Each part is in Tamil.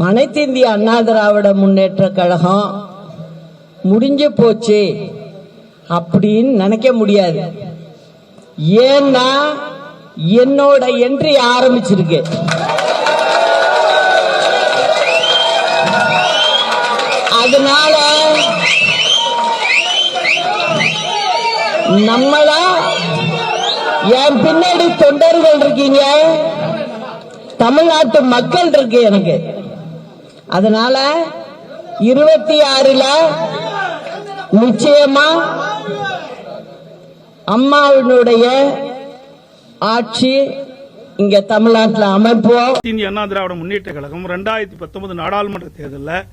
அனைத்து இந்திய அண்ணா திராவிட முன்னேற்ற கழகம் முடிஞ்சு போச்சு அப்படின்னு நினைக்க முடியாது. ஏன்னா என்னோட என்ட்ரி ஆரம்பிச்சிருக்கு. அதனால நம்மளா என் பின்னாடி தொண்டர்கள் இருக்கீங்க, தமிழ்நாட்டு மக்கள் இருக்கு எனக்கு. அதனால 26ல நிச்சயமா அம்மாவினுடைய ஆட்சி இங்க தமிழ்நாட்டில் அமைப்போம். இந்திய அண்ணா திராவிட முன்னேற்ற கழகம் 2019 நாடாளுமன்ற தேர்தலில்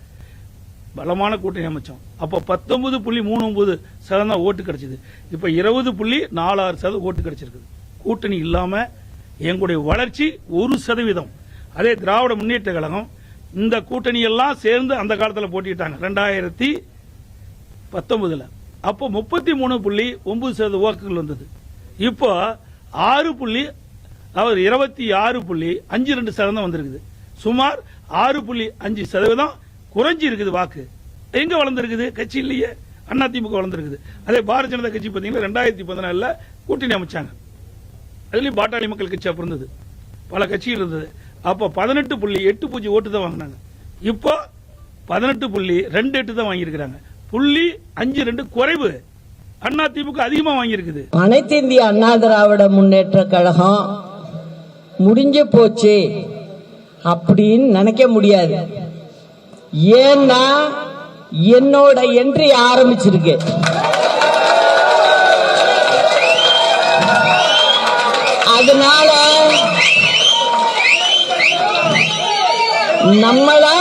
பலமான கூட்டணி அமைச்சோம். அப்போ 19.39% ஓட்டு கிடைச்சது. இப்போ 20.46% ஓட்டு கிடைச்சிருக்குது. கூட்டணி இல்லாம எங்களுடைய வளர்ச்சி 1%. அதே திராவிட முன்னேற்ற கழகம் இந்த கூட்டணி எல்லாம் சேர்ந்து அந்த காலத்தில் போட்டிட்டாங்க 2019. அப்போ 33.9% வாக்குகள் வந்தது. இப்போ 26.52% வந்திருக்குது. சுமார் 6.5% குறைஞ்சி இருக்குது. வாக்கு எங்க வளர்ந்துருக்குது? கட்சி இல்லையே, அதிமுக வளர்ந்துருக்குது. அதே பாரதிய ஜனதா கட்சி பார்த்தீங்கன்னா 2014 கூட்டணி அமைச்சாங்க. அதுலயும் பாட்டாளி மக்கள் கட்சி அப்ப இருந்தது, பல கட்சிகள் இருந்தது. அப்போ 18.80 ஓட்டு தான் வாங்கினாங்க. இப்போ 18.28 தான் வாங்கியிருக்கிறாங்க. 0.52 குறைவு. அதிமுக அதிகமா வாங்கியிருக்குது. அனைத்து இந்திய அண்ணா திராவிட முன்னேற்ற கழகம் முடிஞ்சு போச்சு அப்படின்னு நினைக்க முடியாது. ஏன்னா என்னோட என்ட்ரி ஆரம்பிச்சிருக்கு. அதனால நம்மளா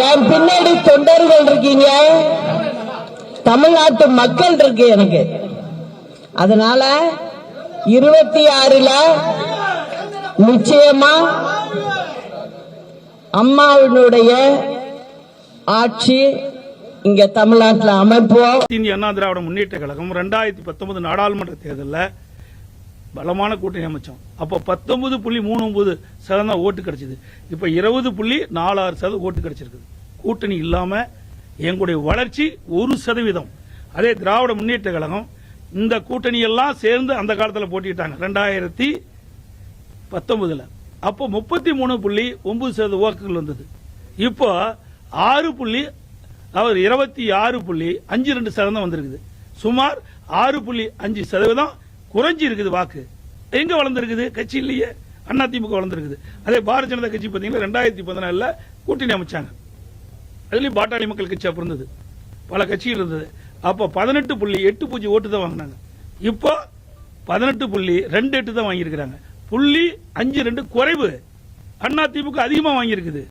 என் பின்னாடி தொண்டர்கள் இருக்கீங்க, தமிழ்நாட்டு மக்கள் இருக்கு எனக்கு. அதனால 26ல நிச்சயமா அம்மாவினுடைய ஆட்சி இங்க தமிழ்நாட்டில் அமைப்போம். இந்திய அண்ணா திராவிட முன்னேற்ற கழகம் 2019 நாடாளுமன்ற தேர்தலில் பலமான கூட்டணி அமைச்சோம். அப்போ 19.39% ஓட்டு கிடைச்சது. இப்போ 20.46% ஓட்டு கிடைச்சிருக்குது. கூட்டணி இல்லாம எங்களுடைய வளர்ச்சி 1%. அதே திராவிட முன்னேற்ற கழகம் இந்த கூட்டணி எல்லாம் சேர்ந்து அந்த காலத்தில் போட்டிட்டாங்க 2019. அப்போ 33.9% வாக்குகள் வந்தது. இப்போ 26.52% வந்திருக்குது. சுமார் 6.5% குறைஞ்சி இருக்குது. வாக்கு எங்க வளர்ந்துருக்குது? கட்சி இல்லையே, அதிமுக வளர்ந்துருக்குது. அதே பாரதிய ஜனதா கட்சி பார்த்தீங்கன்னா 2014 கூட்டணி அமைச்சாங்க. அதுலயும் பாட்டாளி மக்கள் கட்சி அப்ப இருந்தது, பல கட்சிகள் இருந்தது. அப்போ 18.80 ஓட்டு தான் வாங்கினாங்க. இப்போ 18.28 தான் வாங்கியிருக்கிறாங்க. 0.52 குறைவு. அதிமுக அதிகமா வாங்கியிருக்குது.